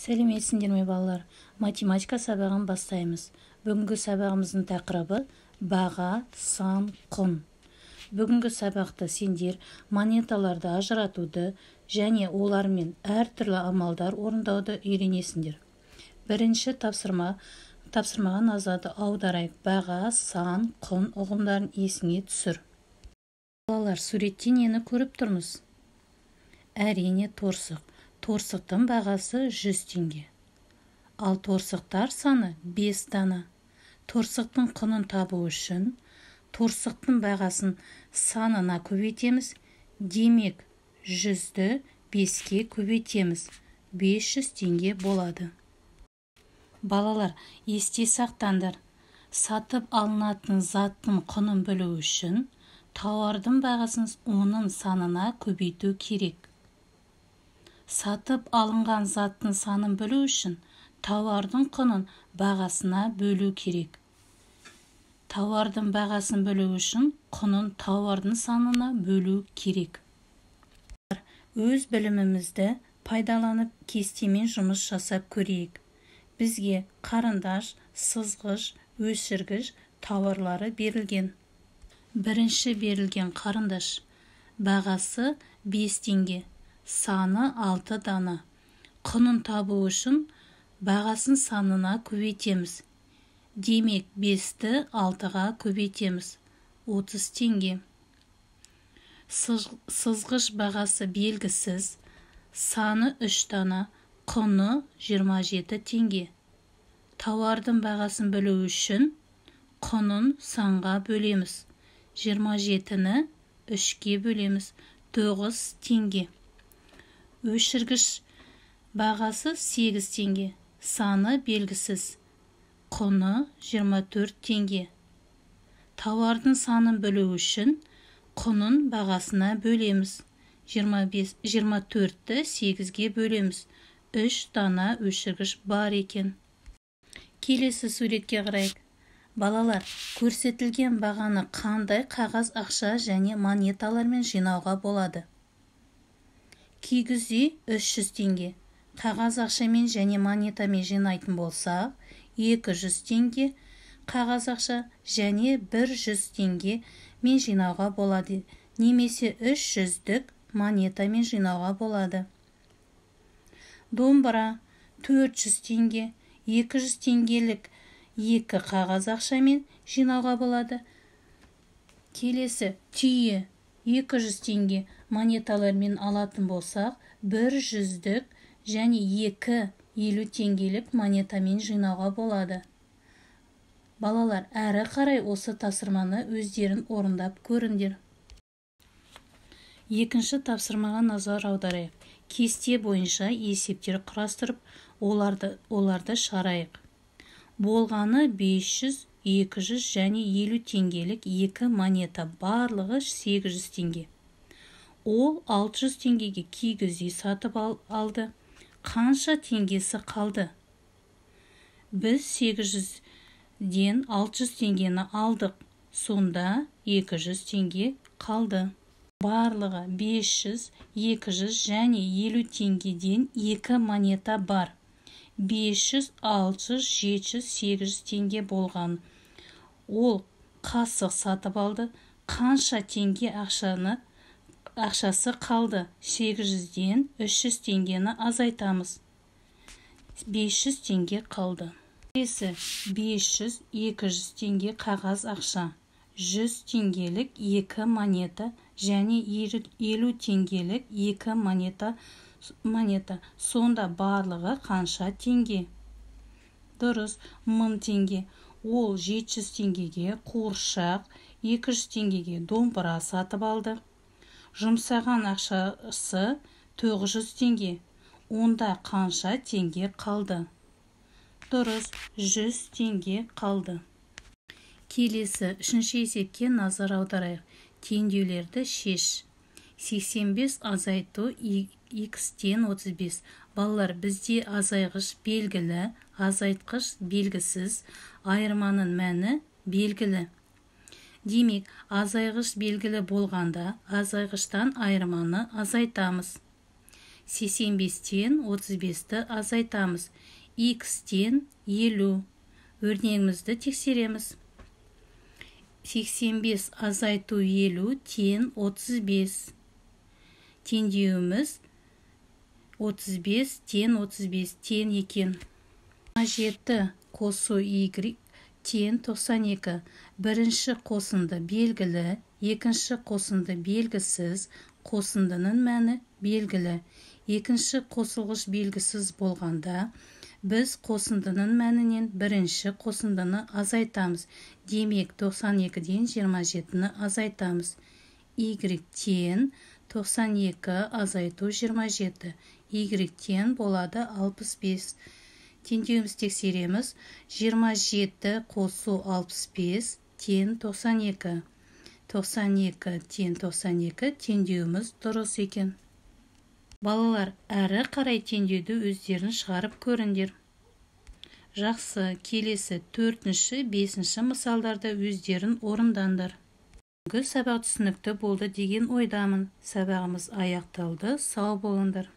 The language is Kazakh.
Сәлеметсіңдер ме балалар? Математика сабағын бастаймыз. Бүгінгі сабағымыздың тақырыбы баға, сан, құн. Бүгінгі сабақта сендер монеталарды ажыратуды және олармен әртүрлі амалдар орындауды үйренесіңдер. Бірінші тапсырмаға назарды аударайық. Баға, сан, құн ұғымдарын есіңе түсір. Балалар, суретте нені көріп тұрмыз? Әрине, торсық. Торсықтың бағасы 100 теңге. Ал торсықтар саны 5 дана. Торсықтың құнын табу үшін торсықтың бағасын санына көбейтеміз. Демек, 100-ді 5-ке көбейтеміз. 500 теңге болады. Балалар, есте сақтаңдар. Сатып алынатын заттың құнын білу үшін тауардың бағасын оның санына көбейту керек. Сатып алынған заттың санын білу үшін тауардың құнын бағасына бөлу керек. Тауардың бағасын білу үшін құнын тауардың санына бөлу керек. Өз білімімізді пайдаланып кестемен жұмыс жасап көрейік. Бізге қарындаш, сызғыш, өшіргіш тауарлары берілген. Бірінші берілген қарындаш. Бағасы 5 теңге. Саны 6 дана. Құнын табу үшін бағасын санына көбейтеміз. Демек, 5-ті 6-ға көбейтеміз. 30 теңге. Сызғыш бағасы белгісіз. Саны 3 дана. Құны 27 теңге. Тауардың бағасын білу үшін құнын санға бөлеміз. 27-ні 3-ке бөлеміз. 9 теңге. Өшіргіш бағасы 8 теңге. Саны белгісіз. Құны 24 теңге. Тауардың санын білу үшін құнын бағасына бөлеміз. 24-ті 8-ге бөлеміз. 3 дана өшіргіш бар екен. Келесі суретке қарайық. Балалар, көрсетілген бағаны қандай қағаз ақша және монеталармен жинауға болады? Кигіз үй 300 теңге. Қағаз ақшамен және монетамен жинайтын болса, 200 теңге қағаз ақша және 100 теңге мен жинауға болады. Немесе 300-дік монетамен жинауға болады. Домбыра 400 теңге. 200 теңгелік 2 қағаз ақшамен жинауға болады. Келесі түйе 200 теңге монеталармен алатын болсақ, 100-дік және 2 50 теңгелік монетамен жинауға болады. Балалар, әрі қарай осы тапсырманы өздерін орындап көріңдер. Екінші тапсырмаға назар аударайық. Кесте бойынша есептер құрастырып, оларды шығарайық. Болғаны 500, 200 және 50 теңгелік 2 монета, барлығы 800 теңге. Ол 600 теңгеге кигіз үй сатып алды. Қанша теңгесі қалды? Біз 800-ден 600 теңгені алдық. Сонда 200 теңге қалды. Барлығы 500, 200 және 50 теңгеден 2 монета бар. 500, 600, 700, 800 теңге болған. Ол қасық сатып алды. Қанша теңге ақшасы қалды? 800-ден 300 теңгені азайтамыз. 500 теңге қалды. 500, 200 теңге қағаз ақша, 100 теңгелік 2 монета және 50 теңгелік 2 монета. Сонда барлығы қанша теңге? Дұрыс, 1000 теңге. Ол 700 теңгеге қуыршақ, 200 теңгеге домбыра сатып алды. Жұмсаған ақшасы 900 теңге. Онда қанша теңге қалды? Дұрыс, 100 теңге қалды. Келесі үшінші есепке назар аударайық. Теңдеулерді шеш. 85 азайту x-тен 35. Балалар, бізде азайғыш белгілі, азайтқыш белгісіз, айырманың мәні белгілі. Демек, азайғыш белгілі болғанда азайғыштан айырманы азайтамыз. 85-тен 35-ті азайтамыз. X-тен 50. Өрнегімізді тексереміз. 85 азайту 50 тен 35. Теңдеуіміз 35 тен 35 тен екен. 27 қосу Y тен 92. Бірінші қосынды белгілі, екінші қосынды белгісіз, қосындының мәні белгілі. Екінші қосылғыш белгісіз болғанда, біз қосындының мәнінен бірінші қосындыны азайтамыз. Демек, 92-ден 27-ні азайтамыз. Y тен 92 азайту 27. Y тен болады 65. Теңдеуіміз тексереміз. 27 қосу 65 тен 92. 92 тен 92 теңдеуіміз дұрыс екен. Балалар, әрі қарай теңдеуді өздерін шығарып көріңдер. Жақсы, келесі 4-ші, 5-ші мысалдарды өздерін орындаңдар. Бүгінгі сабақ түсінікті болды деген ойдамын. Сабағымыз аяқталды. Сау болыңдар.